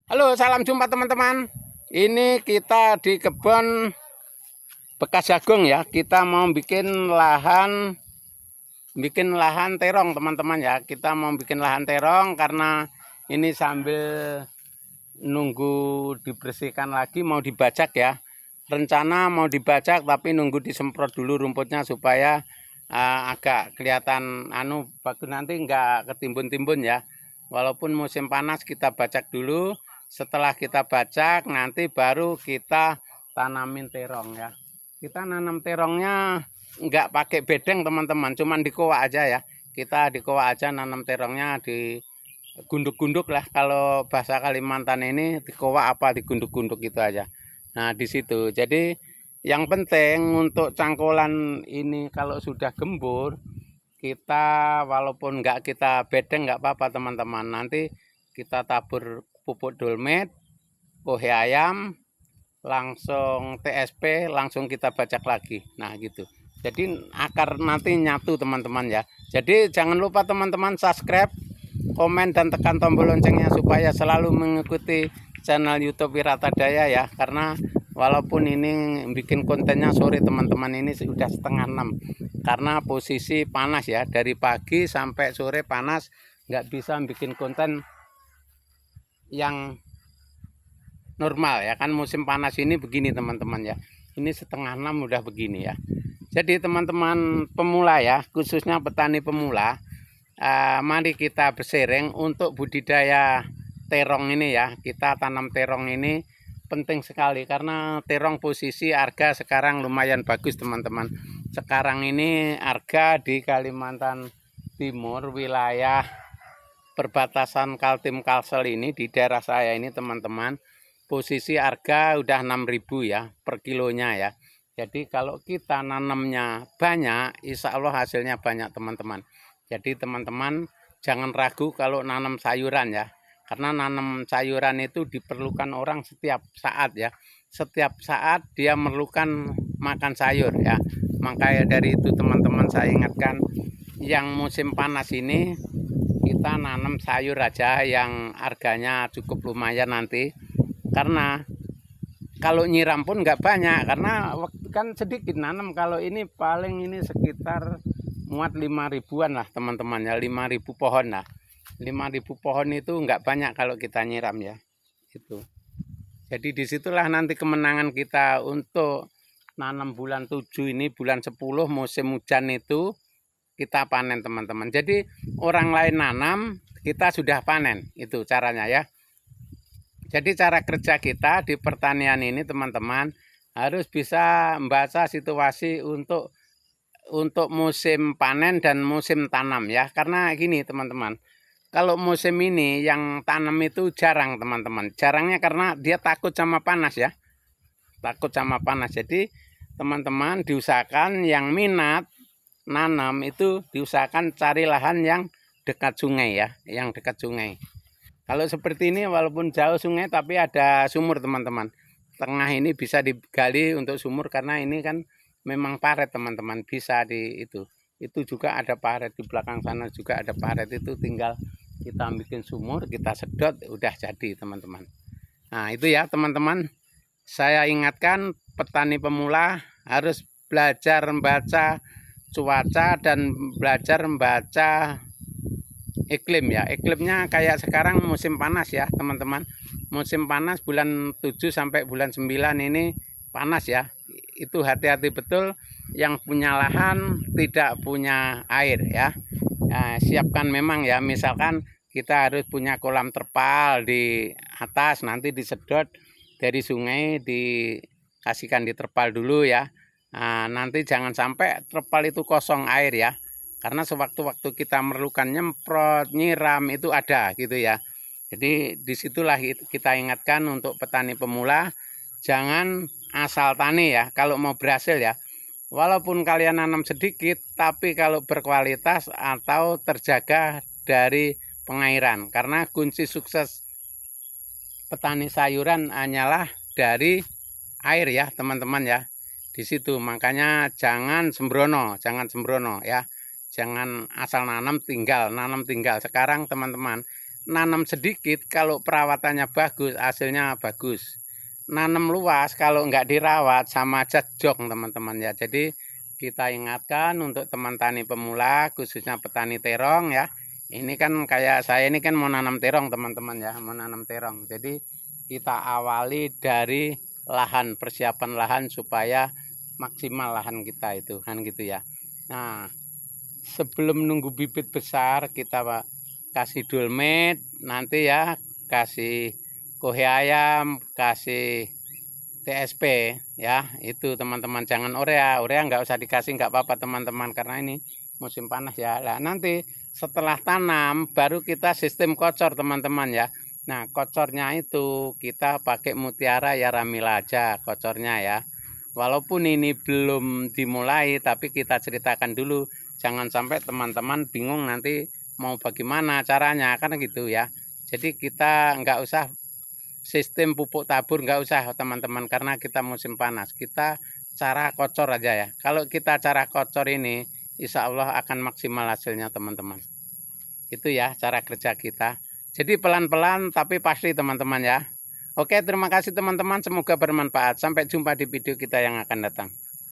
Halo, salam jumpa teman-teman. Ini kita di kebun bekas jagung ya. Kita mau bikin lahan terong teman-teman ya. Kita mau bikin lahan terong karena ini sambil nunggu dibersihkan lagi, mau dibajak ya. Rencana mau dibajak tapi nunggu disemprot dulu rumputnya supaya agak kelihatan bagus, nanti nggak ketimbun-timbun ya. Walaupun musim panas kita bajak dulu. Setelah kita bajak nanti baru kita tanamin terong ya. Kita nanam terongnya nggak pakai bedeng teman-teman, cuman dikoak aja ya. Kita dikoak aja nanam terongnya, di gunduk-gunduk lah, kalau bahasa Kalimantan ini dikoak apa digunduk-gunduk gitu aja. Nah di situ. Jadi yang penting untuk cangkolan ini kalau sudah gembur, kita walaupun nggak kita bedeng nggak apa-apa teman-teman. Nanti kita tabur pupuk dolmet, kohe ayam, langsung TSP, langsung kita bajak lagi. Nah gitu. Jadi akar nanti nyatu teman-teman ya. Jadi jangan lupa teman-teman subscribe, komen, dan tekan tombol loncengnya supaya selalu mengikuti channel YouTube Wiratadaya ya. Karena walaupun ini bikin kontennya sore teman-teman, ini sudah setengah 6. Karena posisi panas ya, dari pagi sampai sore panas, nggak bisa bikin konten yang normal ya, kan musim panas ini begini teman-teman ya. Ini setengah 6 udah begini ya. Jadi teman-teman pemula ya, khususnya petani pemula, mari kita bersering untuk budidaya terong ini ya. Kita tanam terong ini penting sekali karena terong posisi harga sekarang lumayan bagus teman-teman. Sekarang ini harga di Kalimantan Timur, wilayah perbatasan Kaltim Kalsel ini, di daerah saya ini teman-teman, posisi harga udah 6.000 ya per kilonya ya. Jadi kalau kita nanamnya banyak, insya Allah hasilnya banyak teman-teman. Jadi teman-teman jangan ragu kalau nanam sayuran ya. Karena nanam sayuran itu diperlukan orang setiap saat ya. Setiap saat dia memerlukan makan sayur ya. Makanya dari itu teman-teman saya ingatkan, yang musim panas ini kita nanam sayur aja yang harganya cukup lumayan nanti. Karena kalau nyiram pun nggak banyak, karena waktu kan sedikit nanam. Kalau ini paling ini sekitar muat 5.000-an lah teman-teman ya, 5.000 pohon lah. 5.000 pohon itu nggak banyak kalau kita nyiram ya. Itu. Jadi disitulah nanti kemenangan kita untuk nanam bulan 7 ini, bulan 10 musim hujan itu kita panen teman-teman. Jadi orang lain nanam, kita sudah panen, itu caranya ya. Jadi cara kerja kita di pertanian ini teman-teman harus bisa membaca situasi untuk musim panen dan musim tanam ya. Karena gini teman-teman, kalau musim ini yang tanam itu jarang teman-teman. Jarangnya karena dia takut sama panas ya. Takut sama panas. Jadi teman-teman diusahakan yang minat nanam itu diusahakan cari lahan yang dekat sungai ya, yang dekat sungai. Kalau seperti ini walaupun jauh sungai tapi ada sumur teman-teman. Tengah ini bisa digali untuk sumur karena ini kan memang paret teman-teman, bisa di itu. Itu juga ada paret di belakang sana, juga ada paret, itu tinggal kita bikin sumur, kita sedot, udah jadi teman-teman. Nah itu ya teman-teman, saya ingatkan petani pemula harus belajar membaca cuaca dan belajar membaca iklim ya. Iklimnya kayak sekarang musim panas ya teman-teman. Musim panas bulan 7 sampai bulan 9 ini panas ya. Itu hati-hati betul, yang punya lahan tidak punya air ya. Nah, siapkan memang ya, misalkan kita harus punya kolam terpal di atas, nanti disedot dari sungai, dikasihkan di terpal dulu ya. Nah, nanti jangan sampai terpal itu kosong air ya, karena sewaktu-waktu kita memerlukan nyemprot, nyiram itu ada gitu ya. Jadi disitulah kita ingatkan untuk petani pemula, jangan asal tani ya kalau mau berhasil ya. Walaupun kalian nanam sedikit, tapi kalau berkualitas atau terjaga dari pengairan. Karena kunci sukses petani sayuran hanyalah dari air ya teman-teman ya. Di situ makanya jangan sembrono ya. Jangan asal nanam tinggal. Sekarang teman-teman, nanam sedikit kalau perawatannya bagus hasilnya bagus. Nanam luas kalau nggak dirawat sama aja jong teman-teman ya. Jadi kita ingatkan untuk teman tani pemula khususnya petani terong ya. Ini kan kayak saya ini kan mau nanam terong teman-teman ya, mau nanam terong. Jadi kita awali dari lahan, persiapan lahan supaya maksimal lahan kita itu kan gitu ya. Nah, sebelum nunggu bibit besar kita kasih dolmet, nanti ya kasih kohe ayam, kasih TSP ya, itu teman-teman. Jangan urea nggak usah dikasih, nggak apa-apa teman-teman, karena ini musim panas ya. Nah, nanti setelah tanam baru kita sistem kocor teman-teman ya. Nah, kocornya itu kita pakai Mutiara Yaramila aja kocornya ya. Walaupun ini belum dimulai, tapi kita ceritakan dulu. Jangan sampai teman-teman bingung nanti mau bagaimana caranya, kan gitu ya. Jadi kita nggak usah sistem pupuk tabur, nggak usah teman-teman, karena kita musim panas. Kita cara kocor aja ya. Kalau kita cara kocor ini, insya Allah akan maksimal hasilnya teman-teman. Itu ya cara kerja kita. Jadi pelan-pelan tapi pasti teman-teman ya. Oke, terima kasih teman-teman. Semoga bermanfaat. Sampai jumpa di video kita yang akan datang.